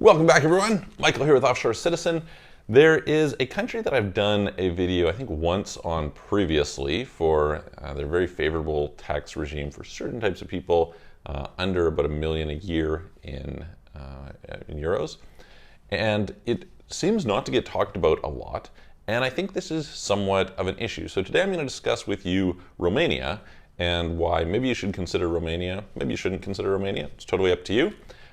Welcome back, everyone. Michael here with Offshore Citizen. There is a country that I've done a video, I think once on previously, for their very favorable tax regime for certain types of people under about $1 million a year in euros. And it seems not to get talked about a lot. And I think this is somewhat of an issue. So today I'm going to discuss with you Romania and why maybe you should consider Romania, maybe you shouldn't consider Romania. It's totally up to you.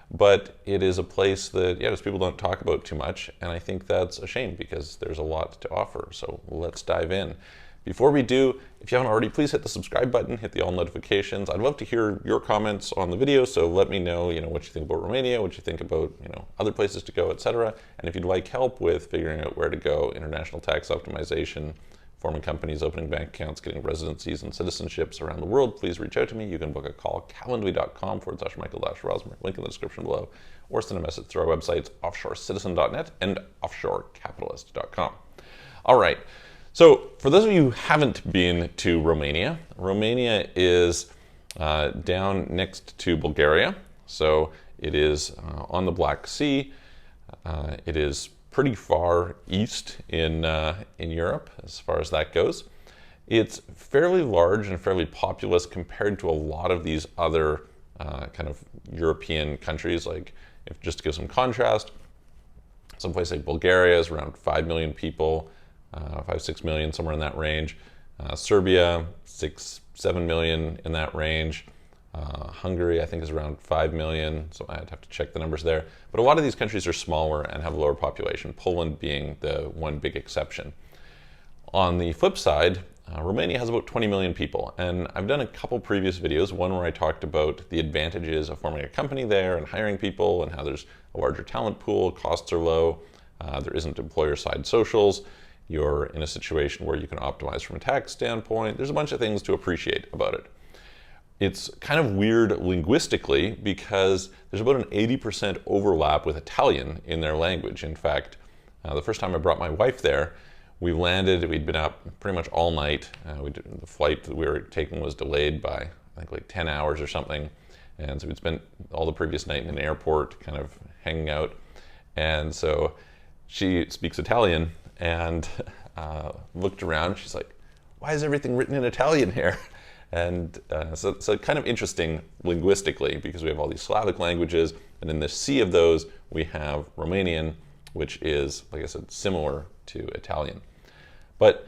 But it is a place that, just people don't talk about too much, and I think that's a shame because there's a lot to offer. So let's dive in. Before we do, if you haven't already, please hit the subscribe button, hit the all notifications. I'd love to hear your comments on the video, so let me know, what you think about Romania, what you think about, other places to go, etc. And if you'd like help with figuring out where to go, international tax optimization, forming companies, opening bank accounts, getting residencies and citizenships around the world, please reach out to me. You can book a call, calendly.com/Michael-Rosmer, link in the description below, or send a message through our websites, offshorecitizen.net and offshorecapitalist.com. All right, so for those of you who haven't been to Romania, Romania is down next to Bulgaria. So it is on the Black Sea. It is pretty far east in Europe as far as that goes. It's fairly large and fairly populous compared to a lot of these other kind of European countries. Like, if just to give some contrast, someplace like Bulgaria is around 5 million people, 5-6 million, somewhere in that range. Serbia, 6-7 million in that range. Hungary, I think, is around 5 million, so I'd have to check the numbers there. But a lot of these countries are smaller and have a lower population, Poland being the one big exception. On the flip side, Romania has about 20 million people, and I've done a couple previous videos, one where I talked about the advantages of forming a company there and hiring people and how there's a larger talent pool, costs are low, there isn't employer-side socials, you're in a situation where you can optimize from a tax standpoint. There's a bunch of things to appreciate about it. It's kind of weird linguistically because there's about an 80% overlap with Italian in their language. In fact, the first time I brought my wife there, we landed, we'd been up pretty much all night. The flight that we were taking was delayed by, I think, like 10 hours or something. And so we'd spent all the previous night in an airport kind of hanging out. And so she speaks Italian and looked around. She's like, "Why is everything written in Italian here?" And so kind of interesting linguistically because we have all these Slavic languages, and in the sea of those we have Romanian, which is, like I said, similar to Italian. But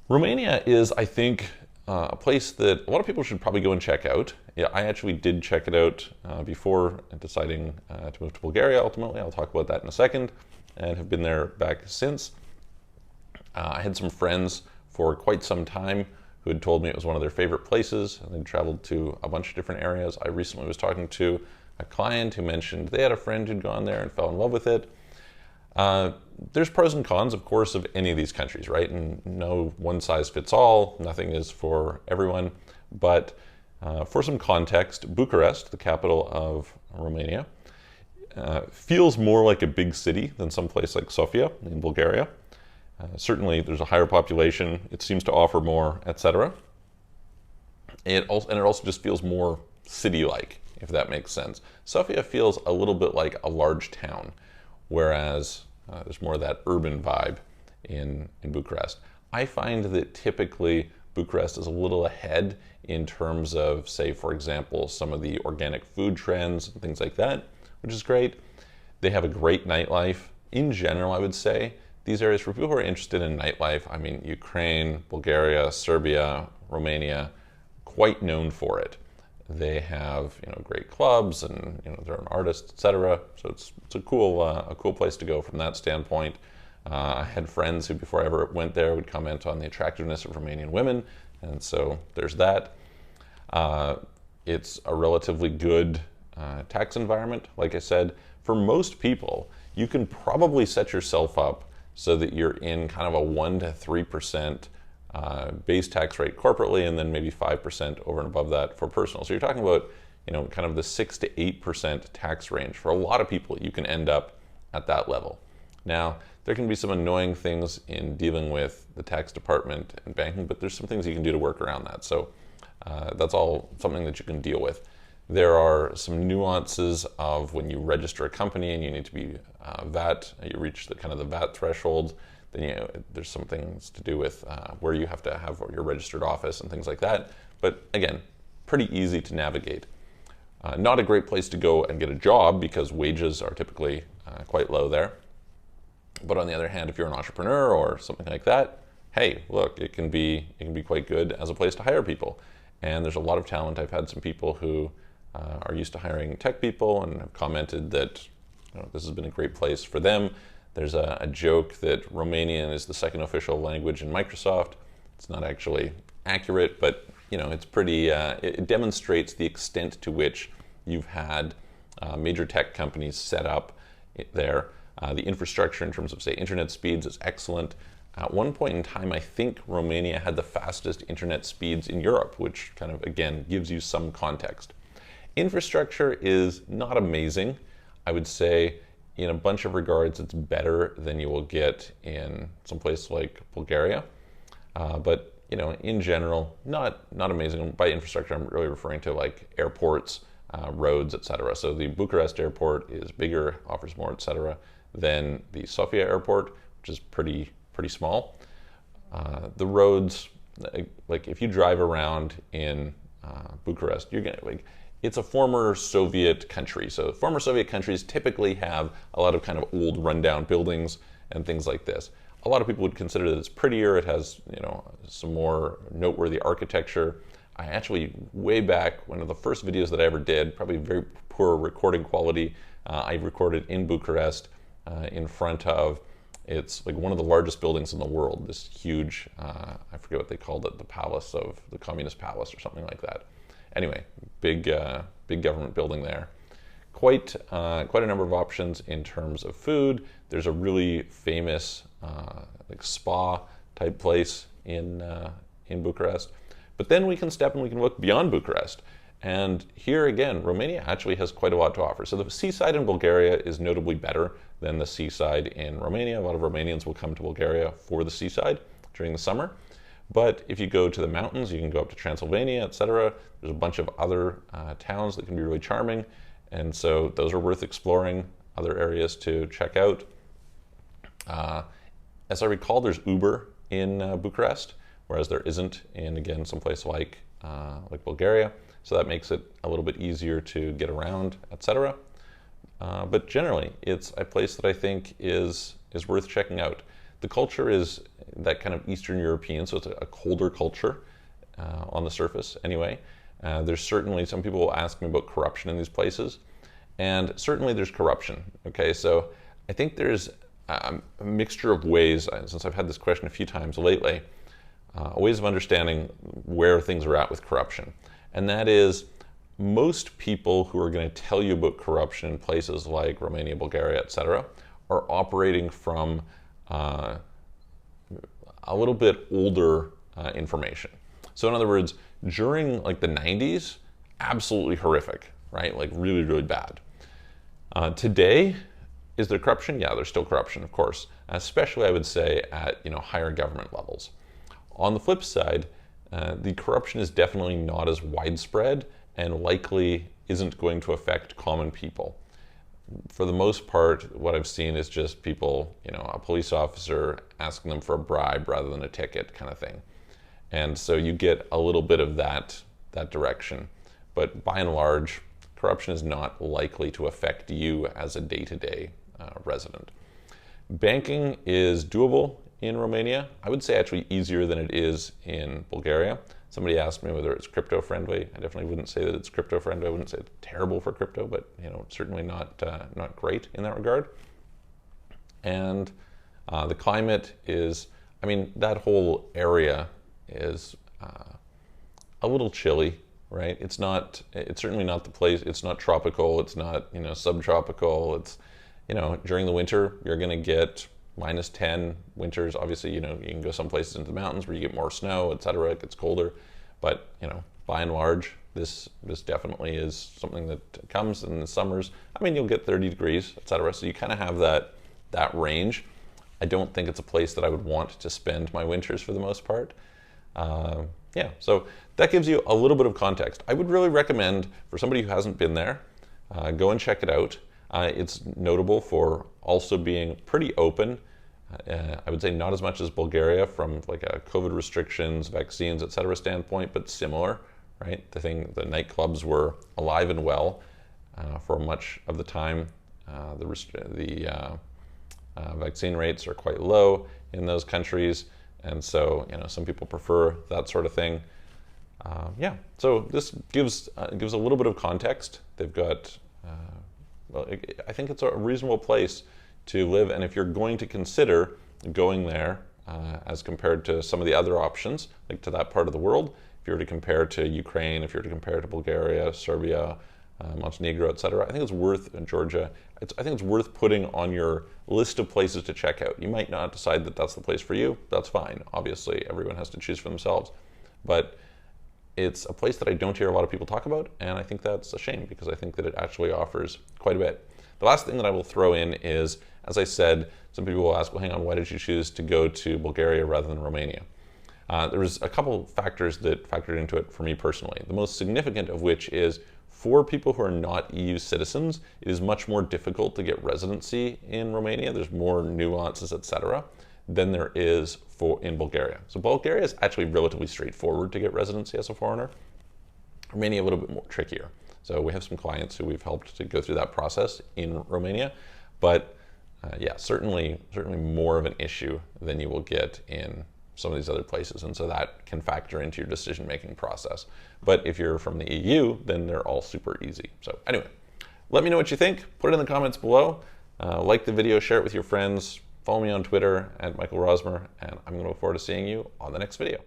Romania is, I think, a place that a lot of people should probably go and check out. Yeah, I actually did check it out before deciding to move to Bulgaria ultimately. I'll talk about that in a second, and have been there back since. I had some friends for quite some time who had told me it was one of their favorite places, and they'd traveled to a bunch of different areas. I recently was talking to a client who mentioned they had a friend who'd gone there and fell in love with it. There's pros and cons, of course, of any of these countries, right? And no one size fits all, nothing is for everyone. But for some context, Bucharest, the capital of Romania, feels more like a big city than someplace like Sofia in Bulgaria. Certainly there's a higher population, it seems to offer more, etc. It also just feels more city-like, if that makes sense. Sofia feels a little bit like a large town, whereas there's more of that urban vibe in Bucharest. I find that typically Bucharest is a little ahead in terms of, say, for example, some of the organic food trends and things like that, which is great. They have a great nightlife. In general, I would say, these areas, for people who are interested in nightlife, I mean, Ukraine, Bulgaria, Serbia, Romania, quite known for it. They have, great clubs and, their own artists, etc. So it's a cool place to go from that standpoint. I had friends who, before I ever went there, would comment on the attractiveness of Romanian women, and so there's that. It's a relatively good tax environment. Like I said, for most people, you can probably set yourself up so that you're in kind of a 1 to 3% base tax rate corporately, and then maybe 5% over and above that for personal. So you're talking about, kind of the 6 to 8% tax range. For a lot of people, you can end up at that level. Now, there can be some annoying things in dealing with the tax department and banking, but there's some things you can do to work around that. So that's all something that you can deal with. There are some nuances of when you register a company and you need to be VAT, you reach the kind of the VAT threshold, then there's some things to do with where you have to have your registered office and things like that. But again, pretty easy to navigate. Not a great place to go and get a job because wages are typically quite low there. But on the other hand, if you're an entrepreneur or something like that, hey, look, it can be quite good as a place to hire people. And there's a lot of talent. I've had some people who are used to hiring tech people and have commented that this has been a great place for them. There's a joke that Romanian is the second official language in Microsoft. It's not actually accurate, but it's pretty. It demonstrates the extent to which you've had major tech companies set up there. The infrastructure in terms of, say, internet speeds is excellent. At one point in time, I think Romania had the fastest internet speeds in Europe, which kind of, again, gives you some context. Infrastructure is not amazing. I would say in a bunch of regards, it's better than you will get in some place like Bulgaria. But in general, not amazing. By infrastructure, I'm really referring to like airports, roads, etc. So the Bucharest airport is bigger, offers more, etc. than the Sofia airport, which is pretty small. The roads, like if you drive around in Bucharest, you're gonna it's a former Soviet country. So former Soviet countries typically have a lot of kind of old rundown buildings and things like this. A lot of people would consider that it's prettier. It has, some more noteworthy architecture. I actually, way back, one of the first videos that I ever did, probably very poor recording quality, I recorded in Bucharest in front of, it's like one of the largest buildings in the world, this huge, I forget what they called it, the palace of, the Communist Palace or something like that. Anyway, big government building there. Quite a number of options in terms of food. There's a really famous like spa type place in Bucharest. But then we can step and we can look beyond Bucharest. And here again, Romania actually has quite a lot to offer. So the seaside in Bulgaria is notably better than the seaside in Romania. A lot of Romanians will come to Bulgaria for the seaside during the summer. But if you go to the mountains, you can go up to Transylvania, etc. There's a bunch of other towns that can be really charming. And so those are worth exploring, other areas to check out. As I recall, there's Uber in Bucharest, whereas there isn't in, again, someplace like Bulgaria. So that makes it a little bit easier to get around, etc. But generally, it's a place that I think is worth checking out. The culture is that kind of Eastern European, so it's a colder culture on the surface anyway. There's certainly, some people will ask me about corruption in these places, and certainly there's corruption, okay? So I think there's a mixture of ways, since I've had this question a few times lately, ways of understanding where things are at with corruption. And that is, most people who are going to tell you about corruption in places like Romania, Bulgaria, etc., are operating from a little bit older information. So in other words, during like the 90s, absolutely horrific, right? Like really, really bad. Today, is there corruption? Yeah, there's still corruption, of course, especially I would say at higher government levels. On the flip side, the corruption is definitely not as widespread and likely isn't going to affect common people. For the most part, what I've seen is just people, a police officer asking them for a bribe rather than a ticket kind of thing. And so you get a little bit of that direction. But by and large, corruption is not likely to affect you as a day-to-day resident. Banking is doable in Romania. I would say actually easier than it is in Bulgaria. Somebody asked me whether it's crypto friendly. I definitely wouldn't say that it's crypto friendly. I wouldn't say it's terrible for crypto, but certainly not great in that regard. And the climate is, that whole area is a little chilly, right? It's certainly not the place. It's not tropical. It's not subtropical. It's during the winter you're going to get -10 winters. Obviously, you can go some places into the mountains where you get more snow, etc. It gets colder, but by and large, this definitely is something that comes in the summers. You'll get 30 degrees, etc. So you kind of have that range. I don't think it's a place that I would want to spend my winters for the most part. Yeah, so that gives you a little bit of context. I would really recommend, for somebody who hasn't been there, go and check it out. It's notable for also being pretty open. I would say not as much as Bulgaria from like a COVID restrictions, vaccines, etc. standpoint, but similar, right? The nightclubs were alive and well for much of the time. The vaccine rates are quite low in those countries, and so some people prefer that sort of thing. Yeah, so this gives a little bit of context. They've got, well, I think it's a reasonable place to live, and if you're going to consider going there as compared to some of the other options, like to that part of the world, if you were to compare to Ukraine, if you were to compare to Bulgaria, Serbia, Montenegro, etc., I think it's worth Georgia. I think it's worth putting on your list of places to check out. You might not decide that that's the place for you. That's fine. Obviously, everyone has to choose for themselves, but it's a place that I don't hear a lot of people talk about, and I think that's a shame because I think that it actually offers quite a bit. The last thing that I will throw in is, as I said, some people will ask, well, hang on, why did you choose to go to Bulgaria rather than Romania? There was a couple factors that factored into it for me personally. The most significant of which is, for people who are not EU citizens, it is much more difficult to get residency in Romania. There's more nuances, etc., than there is in Bulgaria. So Bulgaria is actually relatively straightforward to get residency as a foreigner. Romania a little bit more trickier. So we have some clients who we've helped to go through that process in Romania, but yeah, certainly more of an issue than you will get in some of these other places, and so that can factor into your decision-making process. But if you're from the EU, then they're all super easy. So anyway, let me know what you think. Put it in the comments below. Like the video, share it with your friends. Follow me on Twitter at Michael Rosmer, and I'm going to look forward to seeing you on the next video.